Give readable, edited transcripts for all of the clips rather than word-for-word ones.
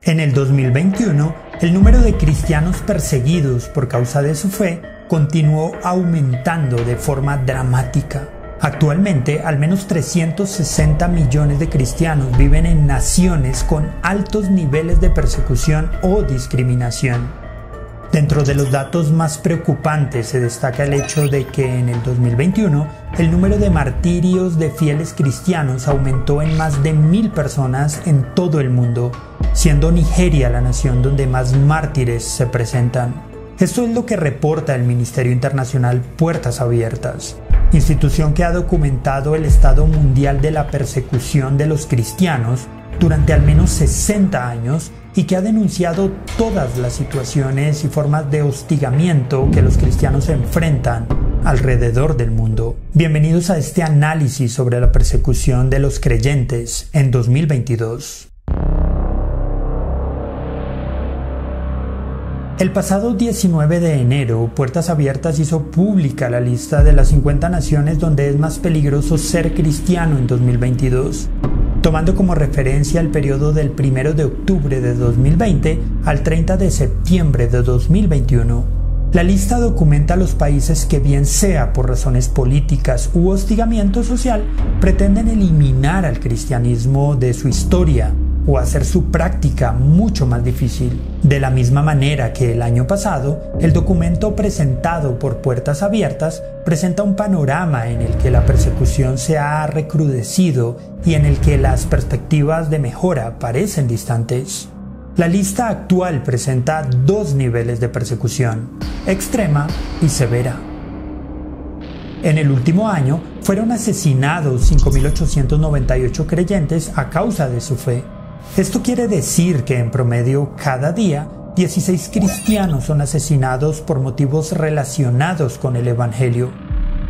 En el 2021, el número de cristianos perseguidos por causa de su fe continuó aumentando de forma dramática. Actualmente, al menos 360 millones de cristianos viven en naciones con altos niveles de persecución o discriminación. Dentro de los datos más preocupantes se destaca el hecho de que en el 2021 el número de martirios de fieles cristianos aumentó en más de 1,000 personas en todo el mundo, siendo Nigeria la nación donde más mártires se presentan. Esto es lo que reporta el Ministerio Internacional Puertas Abiertas, institución que ha documentado el estado mundial de la persecución de los cristianos durante al menos 60 años y que ha denunciado todas las situaciones y formas de hostigamiento que los cristianos enfrentan alrededor del mundo. Bienvenidos a este análisis sobre la persecución de los creyentes en 2022. El pasado 19 de enero, Puertas Abiertas hizo pública la lista de las 50 naciones donde es más peligroso ser cristiano en 2022, tomando como referencia el periodo del 1 de octubre de 2020 al 30 de septiembre de 2021. La lista documenta los países que, bien sea por razones políticas u hostigamiento social, pretenden eliminar al cristianismo de su historia o hacer su práctica mucho más difícil. De la misma manera que el año pasado, el documento presentado por Puertas Abiertas presenta un panorama en el que la persecución se ha recrudecido y en el que las perspectivas de mejora parecen distantes. La lista actual presenta dos niveles de persecución: extrema y severa. En el último año fueron asesinados 5.898 creyentes a causa de su fe. Esto quiere decir que en promedio cada día 16 cristianos son asesinados por motivos relacionados con el Evangelio,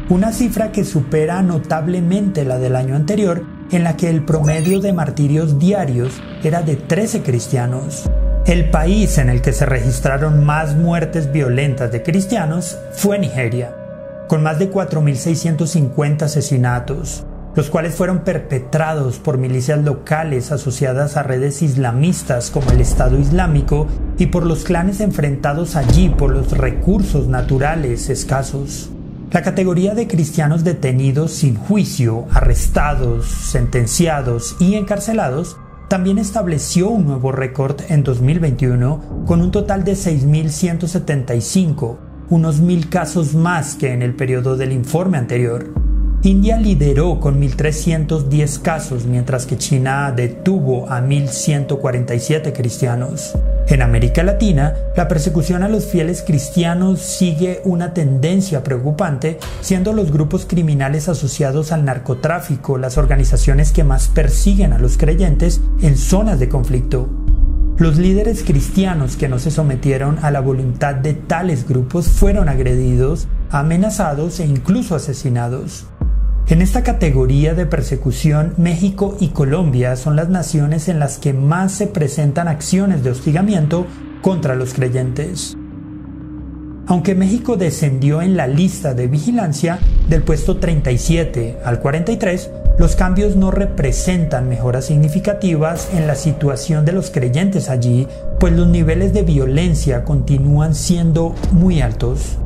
una cifra que supera notablemente la del año anterior, en la que el promedio de martirios diarios era de 13 cristianos. El país en el que se registraron más muertes violentas de cristianos fue Nigeria, con más de 4.650 asesinatos, los cuales fueron perpetrados por milicias locales asociadas a redes islamistas como el Estado Islámico y por los clanes enfrentados allí por los recursos naturales escasos. La categoría de cristianos detenidos sin juicio, arrestados, sentenciados y encarcelados también estableció un nuevo récord en 2021 con un total de 6.175, unos 1,000 casos más que en el periodo del informe anterior. India lideró con 1.310 casos, mientras que China detuvo a 1.147 cristianos. En América Latina, la persecución a los fieles cristianos sigue una tendencia preocupante, siendo los grupos criminales asociados al narcotráfico las organizaciones que más persiguen a los creyentes en zonas de conflicto. Los líderes cristianos que no se sometieron a la voluntad de tales grupos fueron agredidos, amenazados e incluso asesinados. En esta categoría de persecución, México y Colombia son las naciones en las que más se presentan acciones de hostigamiento contra los creyentes. Aunque México descendió en la lista de vigilancia del puesto 37 al 43, los cambios no representan mejoras significativas en la situación de los creyentes allí, pues los niveles de violencia continúan siendo muy altos.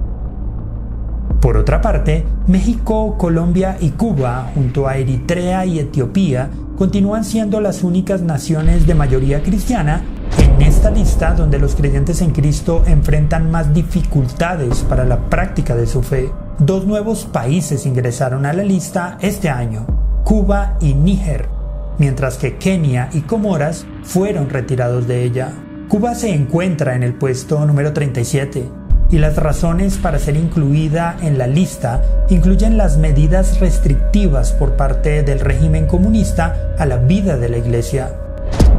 Por otra parte, México, Colombia y Cuba, junto a Eritrea y Etiopía, continúan siendo las únicas naciones de mayoría cristiana en esta lista donde los creyentes en Cristo enfrentan más dificultades para la práctica de su fe. Dos nuevos países ingresaron a la lista este año: Cuba y Níger, mientras que Kenia y Comoras fueron retirados de ella. Cuba se encuentra en el puesto número 37. Y las razones para ser incluida en la lista incluyen las medidas restrictivas por parte del régimen comunista a la vida de la Iglesia.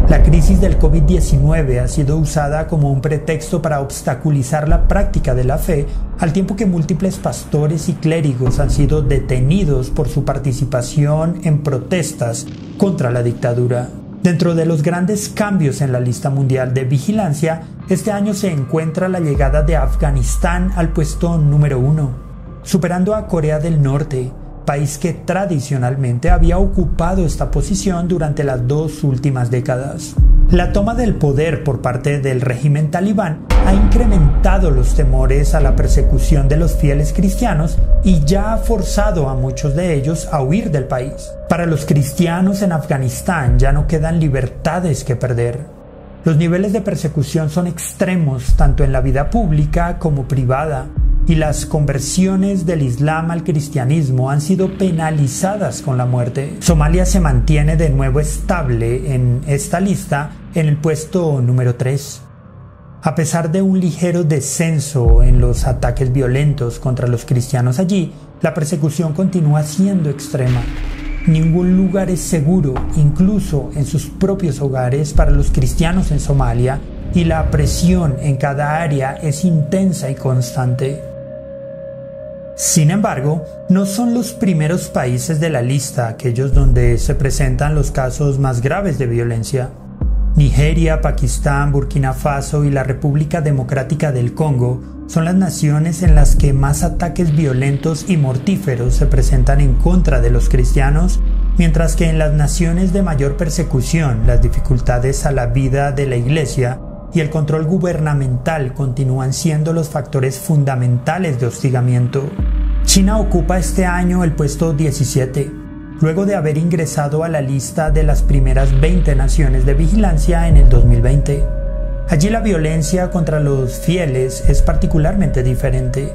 La crisis del COVID-19 ha sido usada como un pretexto para obstaculizar la práctica de la fe, al tiempo que múltiples pastores y clérigos han sido detenidos por su participación en protestas contra la dictadura. Dentro de los grandes cambios en la lista mundial de vigilancia, este año se encuentra la llegada de Afganistán al puesto número 1, superando a Corea del Norte, país que tradicionalmente había ocupado esta posición durante las 2 últimas décadas. La toma del poder por parte del régimen talibán ha incrementado los temores a la persecución de los fieles cristianos y ya ha forzado a muchos de ellos a huir del país. Para los cristianos en Afganistán ya no quedan libertades que perder. Los niveles de persecución son extremos tanto en la vida pública como privada, y las conversiones del Islam al cristianismo han sido penalizadas con la muerte. Somalia se mantiene de nuevo estable en esta lista en el puesto número 3. A pesar de un ligero descenso en los ataques violentos contra los cristianos allí, la persecución continúa siendo extrema. Ningún lugar es seguro, incluso en sus propios hogares, para los cristianos en Somalia, y la presión en cada área es intensa y constante. Sin embargo, no son los primeros países de la lista aquellos donde se presentan los casos más graves de violencia. Nigeria, Pakistán, Burkina Faso y la República Democrática del Congo son las naciones en las que más ataques violentos y mortíferos se presentan en contra de los cristianos, mientras que en las naciones de mayor persecución las dificultades a la vida de la Iglesia y el control gubernamental continúan siendo los factores fundamentales de hostigamiento. China ocupa este año el puesto 17, luego de haber ingresado a la lista de las primeras 20 naciones de vigilancia en el 2020. Allí la violencia contra los fieles es particularmente diferente.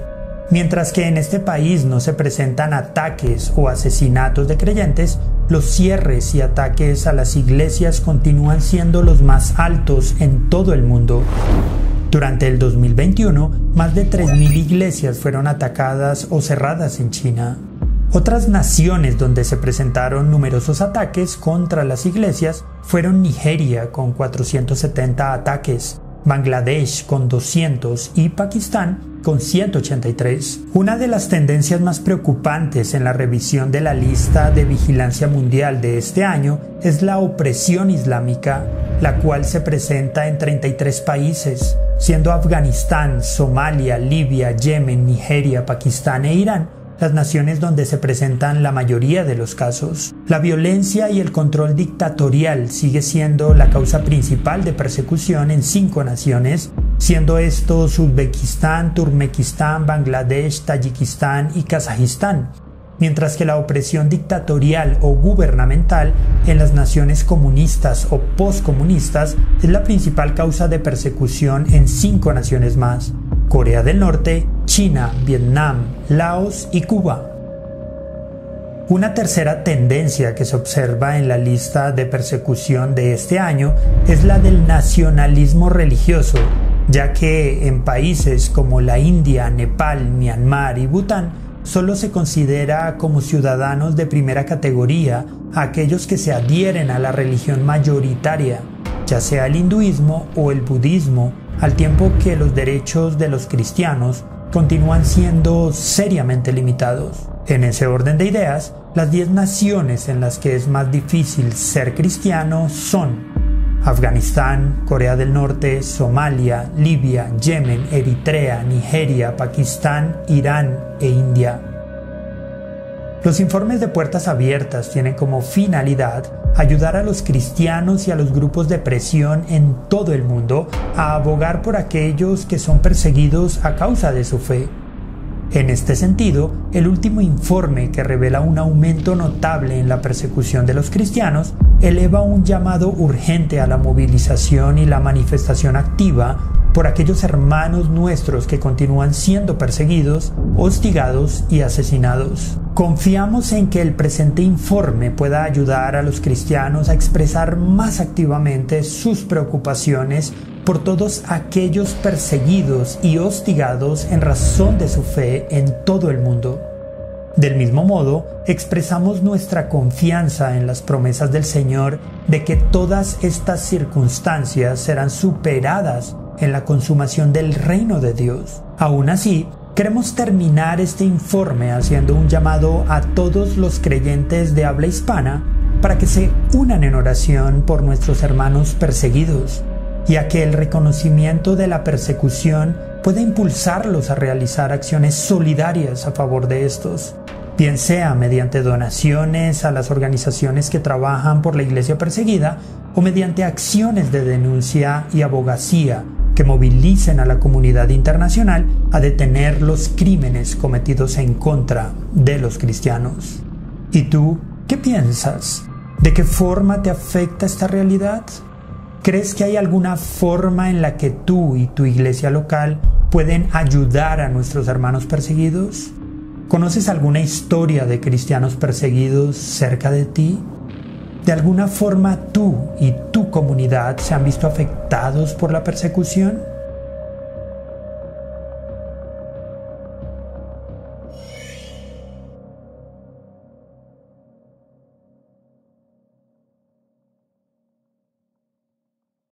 Mientras que en este país no se presentan ataques o asesinatos de creyentes, los cierres y ataques a las iglesias continúan siendo los más altos en todo el mundo. Durante el 2021, más de 3.000 iglesias fueron atacadas o cerradas en China. Otras naciones donde se presentaron numerosos ataques contra las iglesias fueron Nigeria con 470 ataques, Bangladesh con 200 y Pakistán con 183. Una de las tendencias más preocupantes en la revisión de la lista de vigilancia mundial de este año es la opresión islámica, la cual se presenta en 33 países, siendo Afganistán, Somalia, Libia, Yemen, Nigeria, Pakistán e Irán las naciones donde se presentan la mayoría de los casos. La violencia y el control dictatorial sigue siendo la causa principal de persecución en 5 naciones, siendo estos Uzbekistán, Turkmenistán, Bangladesh, Tayikistán y Kazajistán, mientras que la opresión dictatorial o gubernamental en las naciones comunistas o postcomunistas es la principal causa de persecución en 5 naciones más: Corea del Norte, China, Vietnam, Laos y Cuba. Una tercera tendencia que se observa en la lista de persecución de este año es la del nacionalismo religioso, ya que en países como la India, Nepal, Myanmar y Bután solo se considera como ciudadanos de primera categoría a aquellos que se adhieren a la religión mayoritaria, ya sea el hinduismo o el budismo, al tiempo que los derechos de los cristianos continúan siendo seriamente limitados. En ese orden de ideas, las 10 naciones en las que es más difícil ser cristiano son Afganistán, Corea del Norte, Somalia, Libia, Yemen, Eritrea, Nigeria, Pakistán, Irán e India. Los informes de Puertas Abiertas tienen como finalidad ayudar a los cristianos y a los grupos de presión en todo el mundo a abogar por aquellos que son perseguidos a causa de su fe. En este sentido, el último informe, que revela un aumento notable en la persecución de los cristianos, eleva un llamado urgente a la movilización y la manifestación activa por aquellos hermanos nuestros que continúan siendo perseguidos, hostigados y asesinados. Confiamos en que el presente informe pueda ayudar a los cristianos a expresar más activamente sus preocupaciones por todos aquellos perseguidos y hostigados en razón de su fe en todo el mundo. Del mismo modo, expresamos nuestra confianza en las promesas del Señor de que todas estas circunstancias serán superadas en la consumación del reino de Dios. Aún así, queremos terminar este informe haciendo un llamado a todos los creyentes de habla hispana para que se unan en oración por nuestros hermanos perseguidos, y a que el reconocimiento de la persecución pueda impulsarlos a realizar acciones solidarias a favor de estos, bien sea mediante donaciones a las organizaciones que trabajan por la iglesia perseguida o mediante acciones de denuncia y abogacía que movilicen a la comunidad internacional a detener los crímenes cometidos en contra de los cristianos. ¿Y tú qué piensas? ¿De qué forma te afecta esta realidad? ¿Crees que hay alguna forma en la que tú y tu iglesia local pueden ayudar a nuestros hermanos perseguidos? ¿Conoces alguna historia de cristianos perseguidos cerca de ti? ¿De alguna forma tú y tu comunidad se han visto afectados por la persecución?